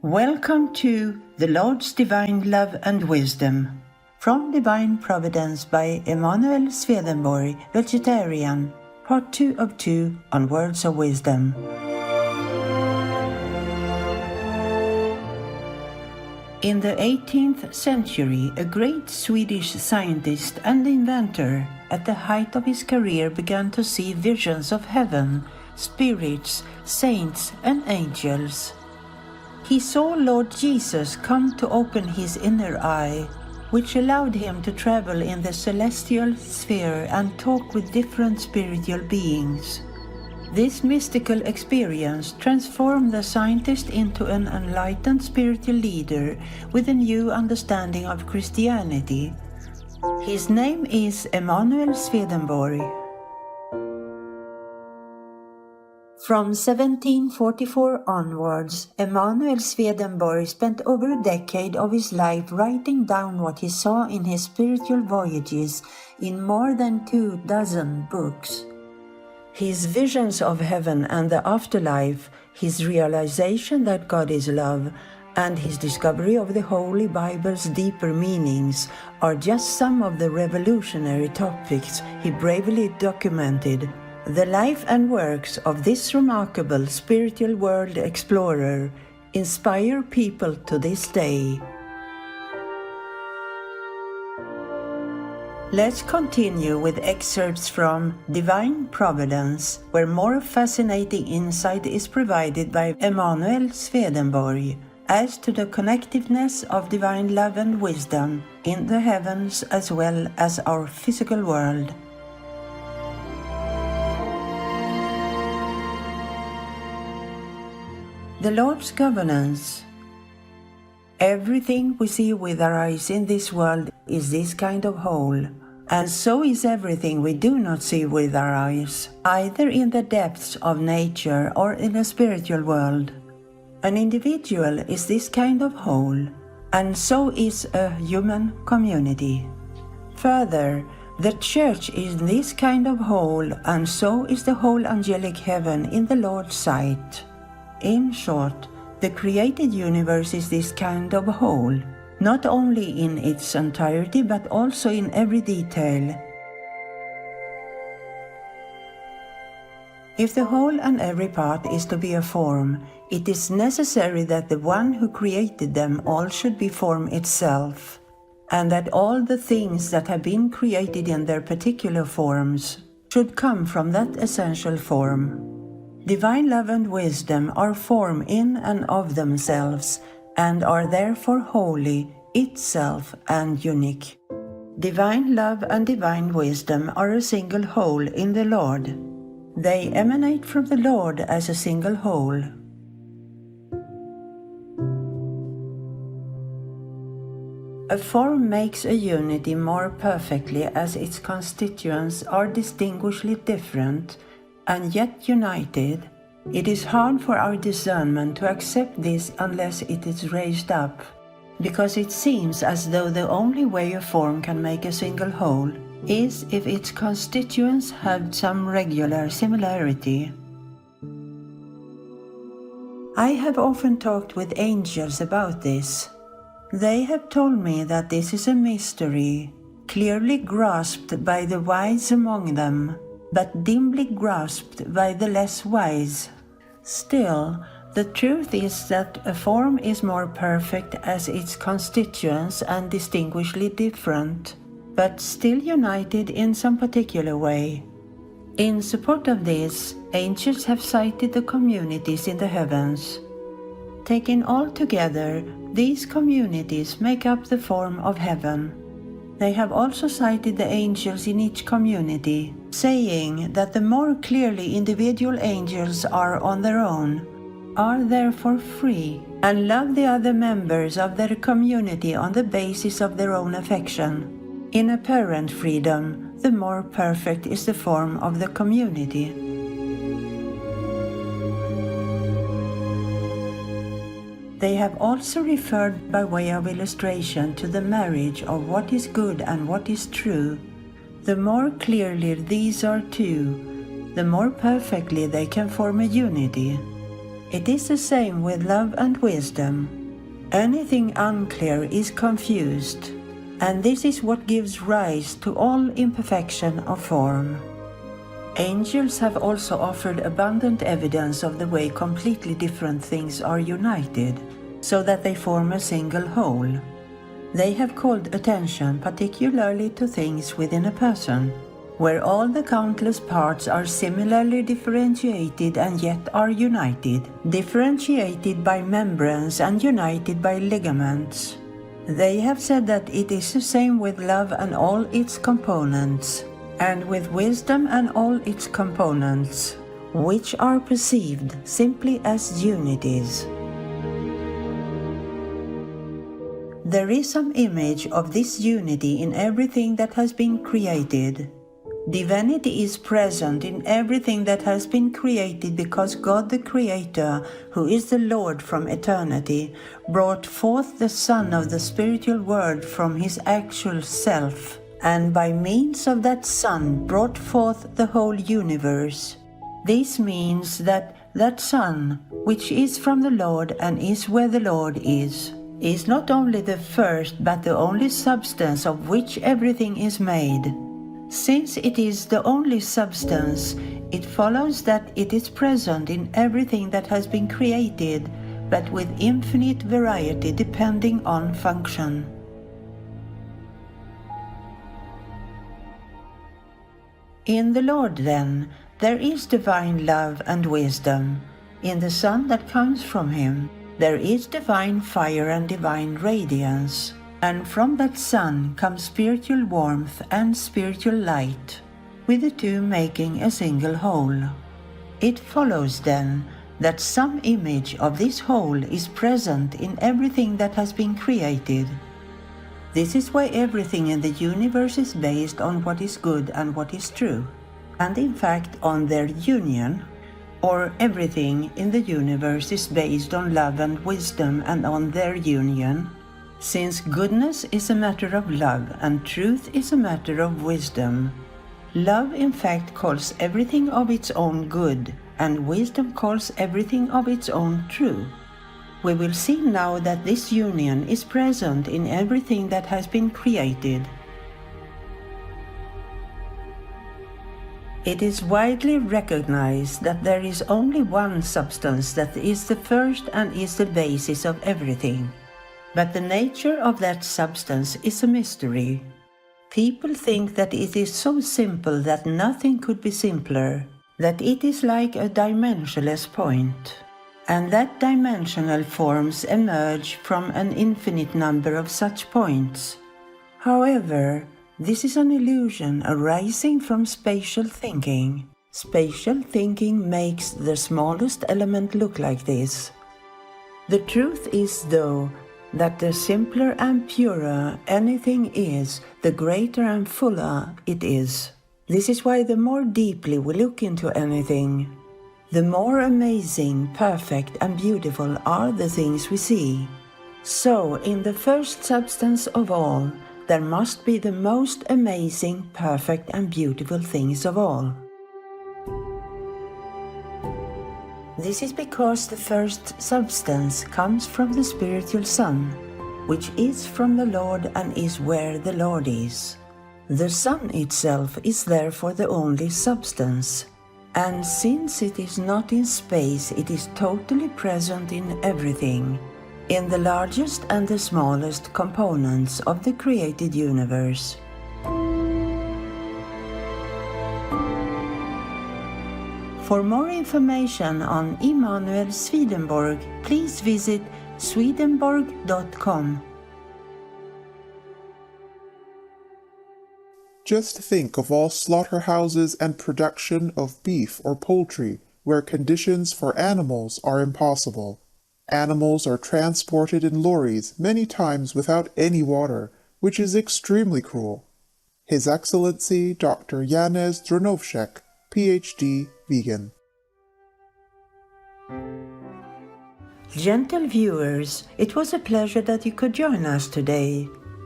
Welcome to The Lord's Divine Love and Wisdom. From Divine Providence by Emanuel Swedenborg, Vegetarian, Part 2 of 2 on Words of Wisdom. In the 18th century, a great Swedish scientist and inventor at the height of his career began to see visions of heaven, spirits, saints, and angels. He saw Lord Jesus come to open his inner eye, which allowed him to travel in the celestial sphere and talk with different spiritual beings. This mystical experience transformed the scientist into an enlightened spiritual leader with a new understanding of Christianity. His name is Emanuel Swedenborg. From 1744 onwards, Emanuel Swedenborg spent over a decade of his life writing down what he saw in his spiritual voyages in more than 24 books. His visions of heaven and the afterlife, his realization that God is love, and his discovery of the Holy Bible's deeper meanings are just some of the revolutionary topics he bravely documented. The life and works of this remarkable spiritual world explorer inspire people to this day. Let's continue with excerpts from Divine Providence, where more fascinating insight is provided by Emanuel Swedenborg as to the connectiveness of divine love and wisdom in the heavens as well as our physical world. The Lord's governance. Everything we see with our eyes in this world is this kind of whole, and so is everything we do not see with our eyes, either in the depths of nature or in the spiritual world. An individual is this kind of whole, and so is a human community. Further, the Church is this kind of whole, and so is the whole angelic heaven in the Lord's sight. In short, the created universe is this kind of whole, not only in its entirety but also in every detail. If the whole and every part is to be a form, it is necessary that the one who created them all should be form itself, and that all the things that have been created in their particular forms should come from that essential form. Divine love and wisdom are form in and of themselves, and are therefore holy, itself, and unique. Divine love and divine wisdom are a single whole in the Lord. They emanate from the Lord as a single whole. A form makes a unity more perfectly as its constituents are distinguishedly different, and yet united. It is hard for our discernment to accept this unless it is raised up, because it seems as though the only way a form can make a single whole is if its constituents have some regular similarity. I have often talked with angels about this. They have told me that this is a mystery, clearly grasped by the wise among them, but dimly grasped by the less wise. Still, the truth is that a form is more perfect as its constituents and distinguishedly different, but still united in some particular way. In support of this, angels have cited the communities in the heavens. Taken all together, these communities make up the form of heaven. They have also cited the angels in each community, saying that the more clearly individual angels are on their own, are therefore free, and love the other members of their community on the basis of their own affection. In apparent freedom, the more perfect is the form of the community. They have also referred by way of illustration to the marriage of what is good and what is true. The more clearly these are two, the more perfectly they can form a unity. It is the same with love and wisdom. Anything unclear is confused, and this is what gives rise to all imperfection of form. Angels have also offered abundant evidence of the way completely different things are united, so that they form a single whole. They have called attention particularly to things within a person, where all the countless parts are similarly differentiated and yet are united, differentiated by membranes and united by ligaments. They have said that it is the same with love and all its components, and with wisdom and all its components, which are perceived simply as unities. There is some image of this unity in everything that has been created. Divinity is present in everything that has been created because God the Creator, who is the Lord from eternity, brought forth the Son of the spiritual Word from His actual self, and by means of that Son brought forth the whole universe. This means that that Son, which is from the Lord and is where the Lord is not only the first but the only substance of which everything is made. Since it is the only substance, it follows that it is present in everything that has been created, but with infinite variety depending on function. In the Lord, then, there is divine love and wisdom. In the Son that comes from Him, there is divine fire and divine radiance. And from that Son comes spiritual warmth and spiritual light, with the two making a single whole. It follows then that some image of this whole is present in everything that has been created. This is why everything in the universe is based on what is good and what is true, and in fact on their union, or everything in the universe is based on love and wisdom and on their union. Since goodness is a matter of love and truth is a matter of wisdom, love in fact calls everything of its own good, and wisdom calls everything of its own true. We will see now that this union is present in everything that has been created. It is widely recognized that there is only one substance that is the first and is the basis of everything. But the nature of that substance is a mystery. People think that it is so simple that nothing could be simpler, that it is like a dimensionless point, and that dimensional forms emerge from an infinite number of such points. However, this is an illusion arising from spatial thinking. Spatial thinking makes the smallest element look like this. The truth is, though, that the simpler and purer anything is, the greater and fuller it is. This is why the more deeply we look into anything, the more amazing, perfect, and beautiful are the things we see. So, in the first substance of all, there must be the most amazing, perfect, and beautiful things of all. This is because the first substance comes from the spiritual Son, which is from the Lord and is where the Lord is. The Son itself is therefore the only substance, and since it is not in space, it is totally present in everything, in the largest and the smallest components of the created universe. For more information on Emanuel Swedenborg, please visit swedenborg.com. Just think of all slaughterhouses and production of beef or poultry where conditions for animals are impossible. Animals are transported in lorries many times without any water, which is extremely cruel. His Excellency Dr. Janez Drnovšek, Ph.D., vegan. Gentle viewers, it was a pleasure that you could join us today.